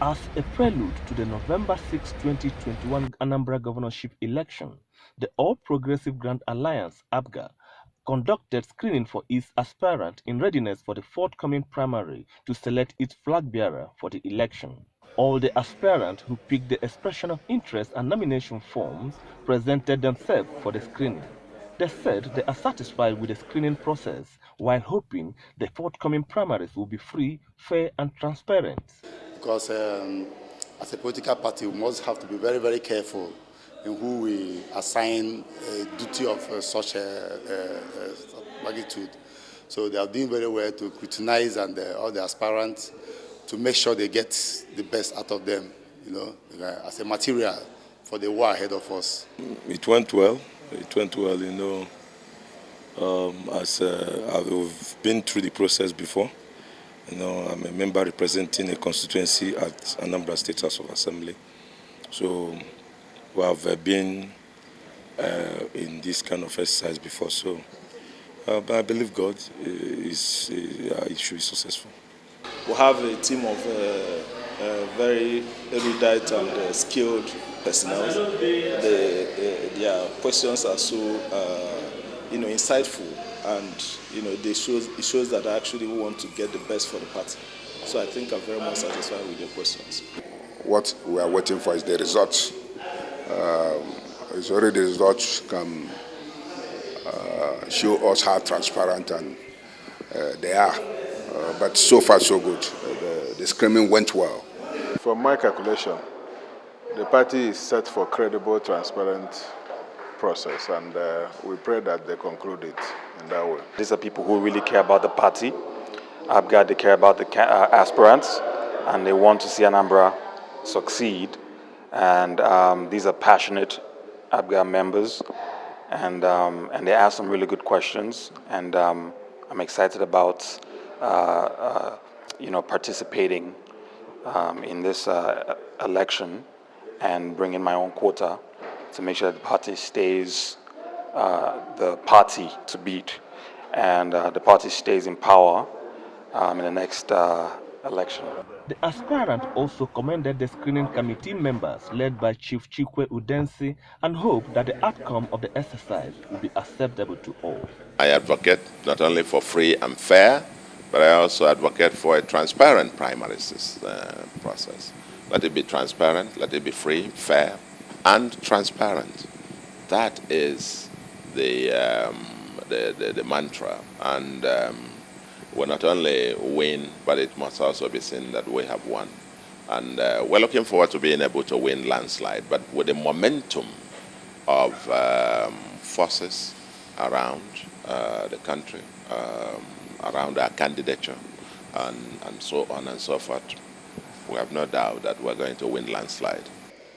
As a prelude to the November 6, 2021 Anambra governorship election, the All Progressive Grand Alliance (Apga) conducted screening for its aspirant in readiness for the forthcoming primary to select its flag bearer for the election. All the aspirants who picked the expression of interest and nomination forms presented themselves for the screening. They said they are satisfied with the screening process while hoping the forthcoming primaries will be free, fair, and transparent. Because as a political party, we must have to be very, very careful in who we assign duty of such a magnitude. So they are doing very well to scrutinize and all the aspirants to make sure they get the best out of them, as a material for the war ahead of us. It went well. It went well, as I've been through the process before. I'm a member representing a constituency at Anambra State House of Assembly. So we have been in this kind of exercise before. So I believe God it should be successful. We have a team of very erudite and skilled personnel. Their questions are so insightful, and it shows that I actually want to get the best for the party. So I think I'm very much satisfied with your questions. What we are waiting for is the results. It's already the results can show us how transparent and they are. But so far so good. The screening went well. From my calculation, the party is set for credible, transparent process, and we pray that they conclude it in that way. These are people who really care about the party. Apga, they care about the aspirants, and they want to see Anambra succeed. And these are passionate Apga members, and they ask some really good questions. And I'm excited about participating in this election and bringing my own quota to make sure that the party stays the party to beat, and the party stays in power in the next election. The aspirant also commended the screening committee members led by Chief Chikwe Udensi and hoped that the outcome of the exercise will be acceptable to all. I advocate not only for free and fair, but I also advocate for a transparent primaries process. Let it be transparent, let it be free, fair, and transparent. That is the mantra, and we'll not only win, but it must also be seen that we have won. And we're looking forward to being able to win landslide, but with the momentum of forces around the country, around our candidature, and so on and so forth, we have no doubt that we're going to win landslide.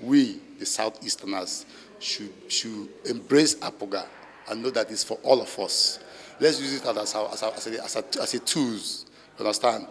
We, the Southeasterners, should embrace Apga and know that it's for all of us. Let's use it as a tool, you understand,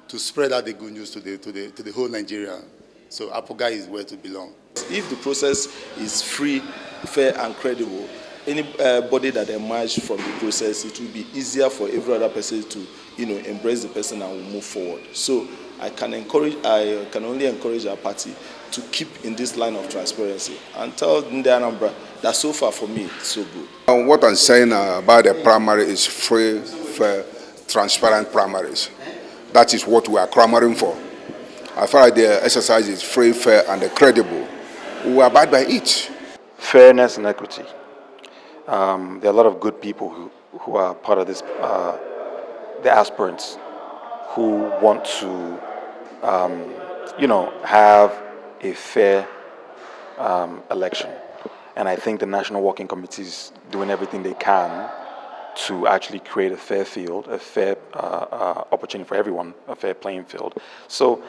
to spread out the good news to the whole Nigeria. So Apga is where to belong. If the process is free, fair, and credible, anybody that emerges from the process, it will be easier for every other person to, embrace the person and will move forward. So I can only encourage our party to keep in this line of transparency and tell Anambra that so far for me it's so good. What I'm saying about the primary is free, fair, transparent primaries. That is what we are clamoring for. As far as the exercise is free, fair, and credible, we abide by it. Fairness and equity. There are a lot of good people who are part of this, the aspirants, who want to, have a fair election. And I think the National Working Committee is doing everything they can to actually create a fair field, a fair opportunity for everyone, a fair playing field. So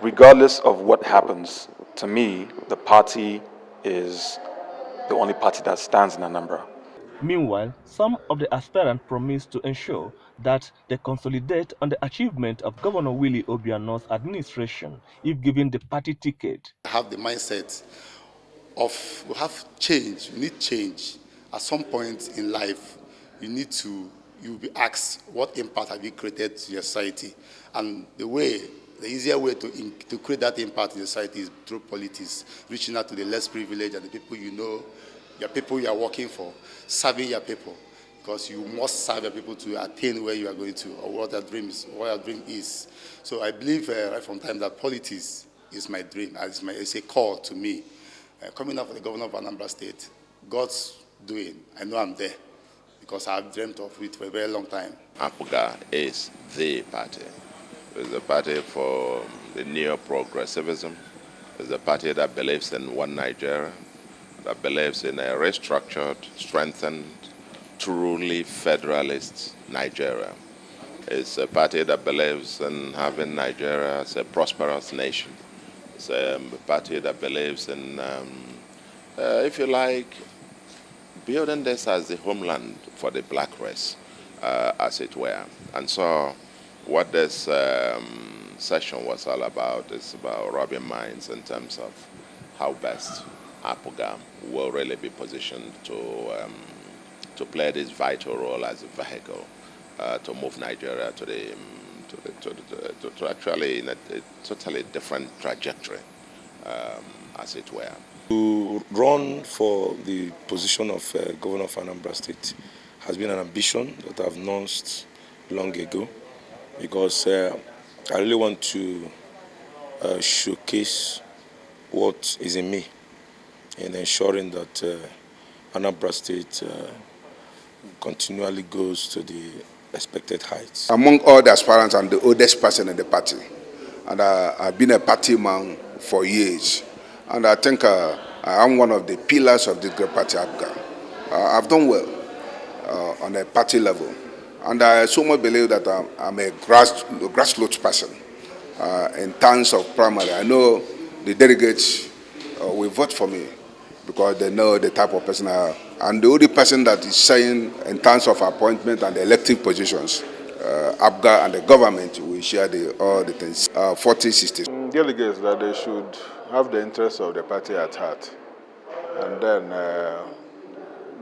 regardless of what happens, to me, the party is the only party that stands in Anambra. Meanwhile, some of the aspirants promised to ensure that they consolidate on the achievement of Governor Willie Obiano's administration if given the party ticket. Have the mindset of we have change, we need change. At some point in life, you'll be asked what impact have you created to your society. And the way The easier way to create that impact in society is through politics, reaching out to the less privileged and the people you know, your people you are working for, serving your people. Because you must serve your people to attain where you are going to, or what your dream is. So I believe right from time that politics is my dream. It's a call to me. Coming up for the governor of Anambra State, God's doing. I know I'm there because I've dreamt of it for a very long time. Apga is the party. It's a party for the neo-progressivism. It's a party that believes in one Nigeria, that believes in a restructured, strengthened, truly federalist Nigeria. It's a party that believes in having Nigeria as a prosperous nation. It's a party that believes in, if you like, building this as the homeland for the black race, as it were. And so what this session was all about is about rubbing minds in terms of how best Apga will really be positioned to play this vital role as a vehicle to move Nigeria to actually in a totally different trajectory, as it were. To run for the position of Governor of Anambra State has been an ambition that I've announced long ago, because I really want to showcase what is in me in ensuring that Anambra State continually goes to the expected heights. Among all the aspirants, I'm the oldest person in the party, and I've been a party man for years. And I think I am one of the pillars of this great party, Apga. I've done well on a party level, and I so much believe that I'm a grassroots person. In terms of primary, I know the delegates will vote for me because they know the type of person I am. And the only person that is saying in terms of appointment and elective positions, Apga and the government will share all the things, 40-60. Delegates that they should have the interests of the party at heart, and then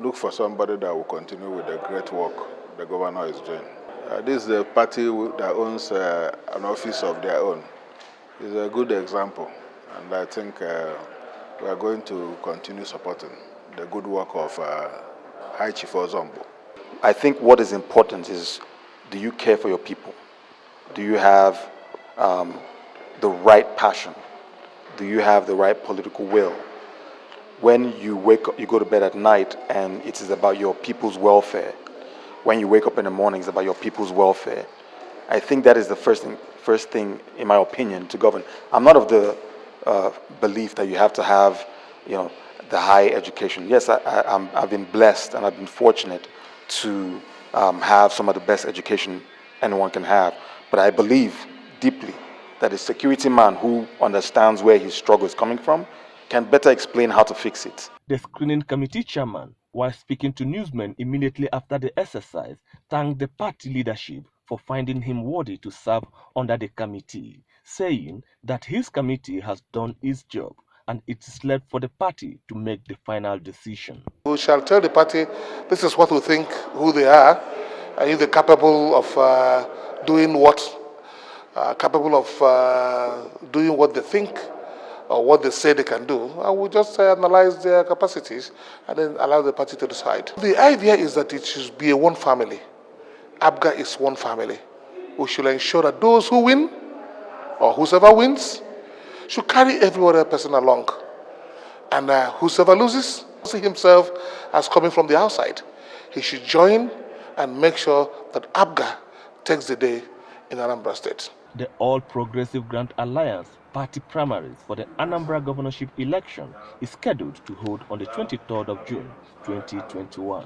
look for somebody that will continue with the great work the governor is doing. This is a party that owns an office of their own. It's a good example, and I think we are going to continue supporting the good work of High Chief Ozombo. I think what is important is, do you care for your people? Do you have the right passion? Do you have the right political will? When you wake up, you go to bed at night, and it is about your people's welfare. When you wake up in the morning, it's about your people's welfare. I think that is the first thing, in my opinion, to govern. I'm not of the belief that you have to have, the high education. Yes, I've been blessed and I've been fortunate to have some of the best education anyone can have. But I believe deeply that a security man who understands where his struggle is coming from can better explain how to fix it. The screening committee chairman, while speaking to newsmen immediately after the exercise, thanked the party leadership for finding him worthy to serve under the committee, saying that his committee has done its job and it is left for the party to make the final decision. We shall tell the party this is what we think, who they are, and if they're capable of doing what they think or what they say they can do. I will just analyze their capacities and then allow the party to decide. The idea is that it should be a one family. Apga is one family. We should ensure that those who win, or whoever wins, should carry every other person along. And whoever loses, see himself as coming from the outside. He should join and make sure that Apga takes the day in Anambra State. The All Progressive Grand Alliance party primaries for the Anambra governorship election is scheduled to hold on the 23rd of June 2021.